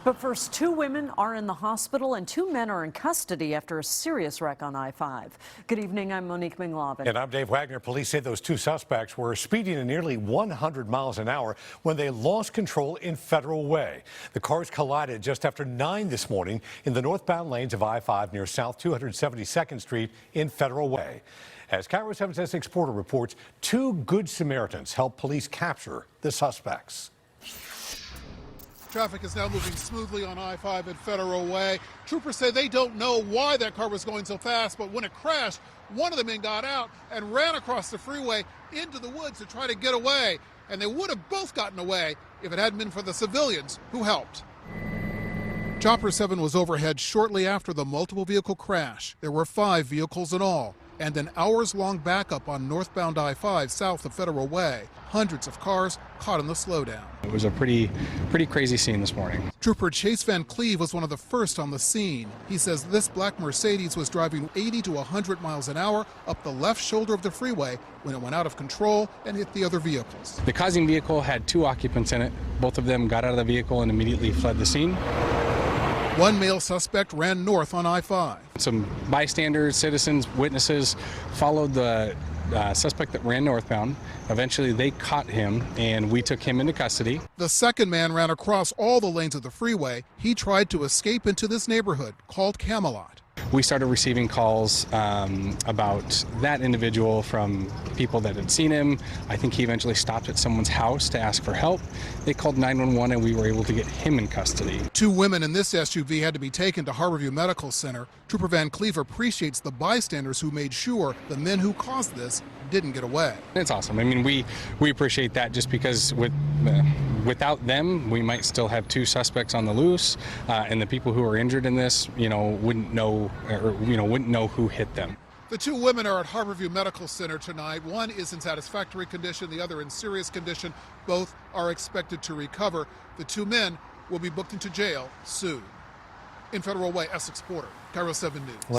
But first, 2 women are in the hospital and 2 men are in custody after a serious wreck on I-5. Good evening, I'm Monique Minglavin. And I'm Dave Wagner. Police say those 2 suspects were speeding at nearly 100 miles an hour when they lost control in Federal Way. The cars collided just after 9 this morning in the northbound lanes of I-5 near South 272nd Street in Federal Way. As KIRO 7's ESSEX Porter reports, 2 Good Samaritans helped police capture the suspects. Traffic is now moving smoothly on I-5 at Federal Way. Troopers say they don't know why that car was going so fast, but when it crashed, one of the men got out and ran across the freeway into the woods to try to get away. And they would have both gotten away if it hadn't been for the civilians who helped. Chopper 7 was overhead shortly after the multiple vehicle crash. There were 5 vehicles in all, and an hours-long backup on northbound I-5 south of Federal Way. Hundreds of cars caught in the slowdown. It was a pretty crazy scene this morning. Trooper Chase Van Cleve was one of the first on the scene. He says this black Mercedes was driving 80 to 100 miles an hour up the left shoulder of the freeway when it went out of control and hit the other vehicles. The causing vehicle had 2 occupants in it. Both of them got out of the vehicle and immediately fled the scene. One male suspect ran north on I-5. Some bystanders, citizens, witnesses followed the suspect that ran northbound. Eventually they caught him and we took him into custody. The second man ran across all the lanes of the freeway. He tried to escape into this neighborhood called Camelot. We started receiving calls about that individual from people that had seen him. I think he eventually stopped at someone's house to ask for help. They called 911 and we were able to get him in custody. 2 women in this SUV had to be taken to Harborview Medical Center. Trooper Van Cleve appreciates the bystanders who made sure the men who caused this didn't get away. It's awesome. I mean, we appreciate that just because without them, we might still have 2 suspects on the loose, and the people who are injured in this, wouldn't know, or wouldn't know who hit them. The 2 women are at Harborview Medical Center tonight. One is in satisfactory condition, the other in serious condition. Both are expected to recover. The 2 men will be booked into jail soon. In Federal Way, Essex Porter, KIRO 7 News.